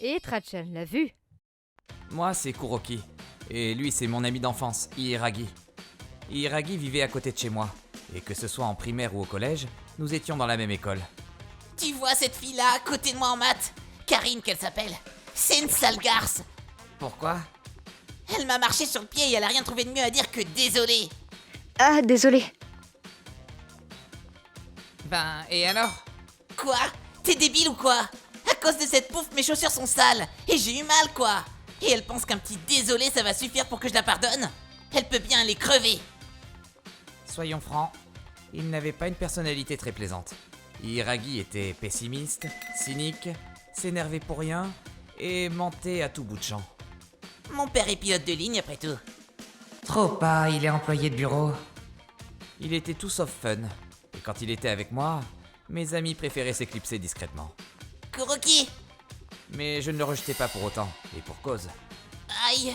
Et Trachan l'a vu. Moi, c'est Kuroki. Et lui, c'est mon ami d'enfance, Hiiragi. Hiiragi vivait à côté de chez moi. Et que ce soit en primaire ou au collège, nous étions dans la même école. Tu vois cette fille-là à côté de moi en maths? Karine qu'elle s'appelle. C'est une sale garce. Pourquoi? Elle m'a marché sur le pied et elle a rien trouvé de mieux à dire que désolé. Ah, désolé. Ben, et alors? Quoi? T'es débile ou quoi? À cause de cette pouffe, mes chaussures sont sales. Et j'ai eu mal, quoi. Et elle pense qu'un petit désolé, ça va suffire pour que je la pardonne? Elle peut bien aller crever. Soyons francs, il n'avait pas une personnalité très plaisante. Hiiragi était pessimiste, cynique, s'énervait pour rien et mentait à tout bout de champ. Mon père est pilote de ligne, après tout. Trop pas, il est employé de bureau. Il était tout sauf fun. Et quand il était avec moi, mes amis préféraient s'éclipser discrètement. Kuroki! Mais je ne le rejetais pas pour autant, et pour cause. Aïe!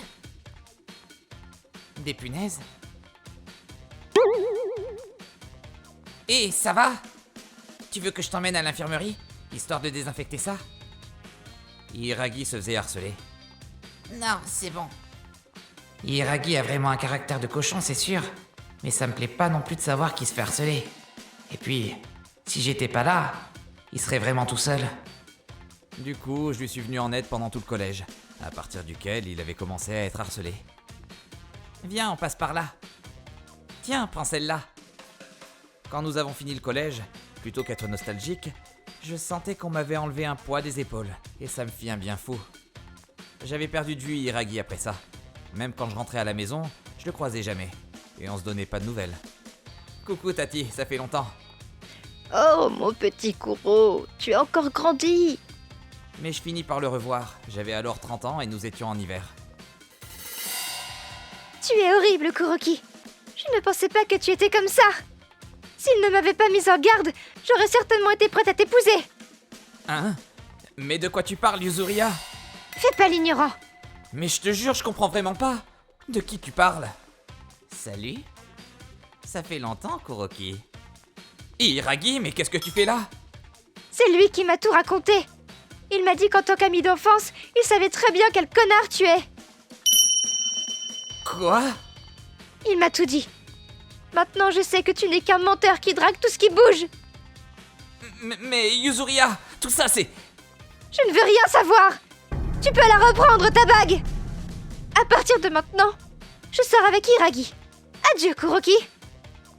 Des punaises? Hé, ça va? Tu veux que je t'emmène à l'infirmerie, histoire de désinfecter ça? Hiiragi se faisait harceler. Non, c'est bon. Hiiragi a vraiment un caractère de cochon, c'est sûr. Mais ça me plaît pas non plus de savoir qu'il se fait harceler. Et puis, si j'étais pas là, il serait vraiment tout seul. Du coup, je lui suis venu en aide pendant tout le collège, à partir duquel il avait commencé à être harcelé. Viens, on passe par là. Tiens, prends celle-là. Quand nous avons fini le collège, plutôt qu'être nostalgique, je sentais qu'on m'avait enlevé un poids des épaules, et ça me fit un bien fou. J'avais perdu de vue Hiiragi après ça. Même quand je rentrais à la maison, je le croisais jamais, et on se donnait pas de nouvelles. Coucou Tati, ça fait longtemps. Oh, mon petit Kuro, tu as encore grandi. Mais je finis par le revoir, j'avais alors 30 ans et nous étions en hiver. Tu es horrible, Kuroki. Je ne pensais pas que tu étais comme ça. S'il ne m'avait pas mise en garde, j'aurais certainement été prête à t'épouser. Hein? Mais de quoi tu parles, Yuzuria? Fais pas l'ignorant. Mais je te jure, je comprends vraiment pas. De qui tu parles? Salut? Ça fait longtemps, Kuroki. Hiiragi, mais qu'est-ce que tu fais là? C'est lui qui m'a tout raconté. Il m'a dit qu'en tant qu'ami d'enfance, il savait très bien quel connard tu es. Quoi? Il m'a tout dit. Maintenant, je sais que tu n'es qu'un menteur qui drague tout ce qui bouge. Mais Yuzuria, tout ça c'est... Je ne veux rien savoir. Tu peux la reprendre, ta bague. À partir de maintenant, je sors avec Hiiragi. Adieu, Kuroki.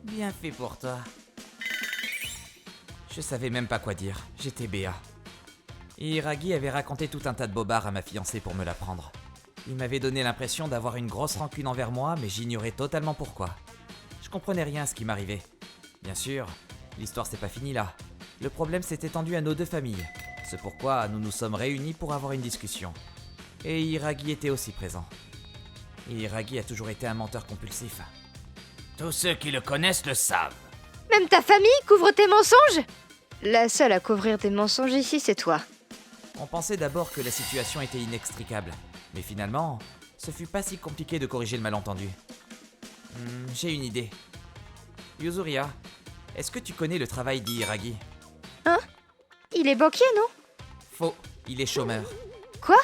Bien fait pour toi. Je savais même pas quoi dire, j'étais béat. Hiiragi avait raconté tout un tas de bobards à ma fiancée pour me la prendre. Il m'avait donné l'impression d'avoir une grosse rancune envers moi, mais j'ignorais totalement pourquoi. Je comprenais rien à ce qui m'arrivait. Bien sûr, l'histoire s'est pas finie là. Le problème s'est étendu à nos deux familles. C'est pourquoi nous nous sommes réunis pour avoir une discussion. Et Hiiragi était aussi présent. Hiiragi a toujours été un menteur compulsif. Tous ceux qui le connaissent le savent. Même ta famille couvre tes mensonges. La seule à couvrir tes mensonges ici, c'est toi. On pensait d'abord que la situation était inextricable, mais finalement, ce fut pas si compliqué de corriger le malentendu. J'ai une idée. Yuzuria, est-ce que tu connais le travail d'Hiiragi? Hein? Il est banquier, non? Faux, il est chômeur. Quoi?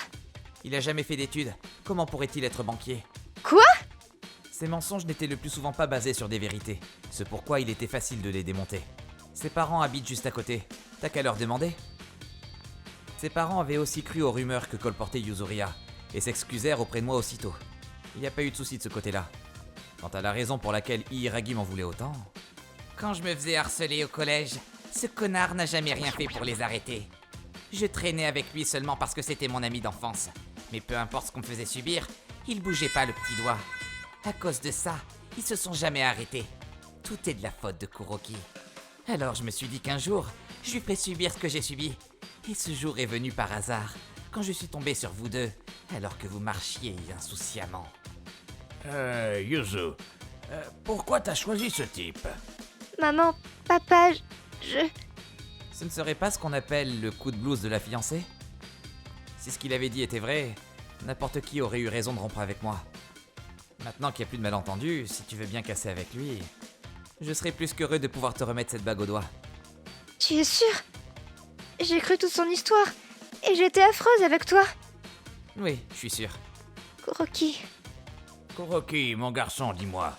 Il a jamais fait d'études, comment pourrait-il être banquier? Quoi? Ses mensonges n'étaient le plus souvent pas basés sur des vérités, c'est pourquoi il était facile de les démonter. Ses parents habitent juste à côté, t'as qu'à leur demander. Ses parents avaient aussi cru aux rumeurs que colportait Yuzuria, et s'excusèrent auprès de moi aussitôt. Il n'y a pas eu de souci de ce côté-là. Quant à la raison pour laquelle Hiiragi m'en voulait autant... Quand je me faisais harceler au collège, ce connard n'a jamais rien fait pour les arrêter. Je traînais avec lui seulement parce que c'était mon ami d'enfance. Mais peu importe ce qu'on me faisait subir, il bougeait pas le petit doigt. À cause de ça, ils se sont jamais arrêtés. Tout est de la faute de Kuroki. Alors je me suis dit qu'un jour, je lui ferais subir ce que j'ai subi. Et ce jour est venu par hasard, quand je suis tombé sur vous deux, alors que vous marchiez insouciamment. Yuzu, pourquoi t'as choisi ce type? Maman, papa, je... Ce ne serait pas ce qu'on appelle le coup de blues de la fiancée? Si ce qu'il avait dit était vrai, n'importe qui aurait eu raison de rompre avec moi. Maintenant qu'il n'y a plus de malentendu, si tu veux bien casser avec lui, je serais plus qu'heureux de pouvoir te remettre cette bague au doigt. Tu es sûr? J'ai cru toute son histoire. Et j'étais affreuse avec toi, Oui, je suis sûr. Kuroki. Kuroki, mon garçon, dis-moi,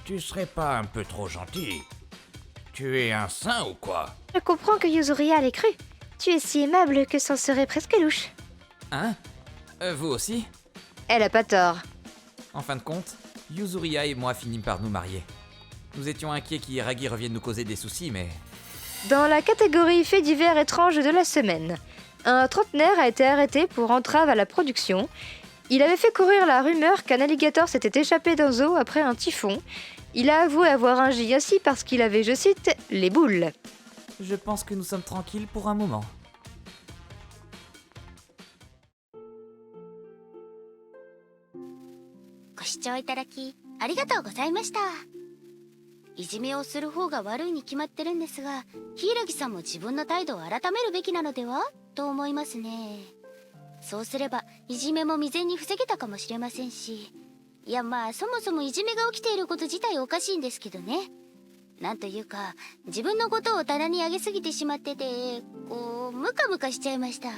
tu serais pas un peu trop gentil? Tu es un saint ou quoi? Je comprends que Yuzuriya l'ait cru. Tu es si aimable que c'en serait presque louche. Hein? Vous aussi? Elle a pas tort. En fin de compte, Yuzuriya et moi finîmes par nous marier. Nous étions inquiets qu'Iragi revienne nous causer des soucis, mais... Dans la catégorie faits divers étranges de la semaine, un trentenaire a été arrêté pour entrave à la production. Il avait fait courir la rumeur qu'un alligator s'était échappé d'un zoo après un typhon. Il a avoué avoir agi ainsi parce qu'il avait, je cite, les boules. Je pense que nous sommes tranquilles pour un moment.いじめをする方が悪いに決まってるんですが、柊さんも自分の態度を改めるべきなのではと思いますね。そうすればいじめも未然に防げたかもしれませんし、いやまあそもそもいじめが起きていること自体おかしいんですけどね。なんというか自分のことを棚に上げすぎてしまってて、こうムカムカしちゃいました。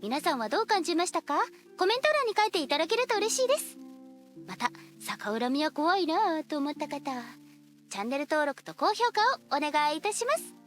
皆さんはどう感じましたか？コメント欄に書いていただけると嬉しいです。また逆恨みは怖いなぁと思った方、チャンネル登録と高評価をお願いいたします。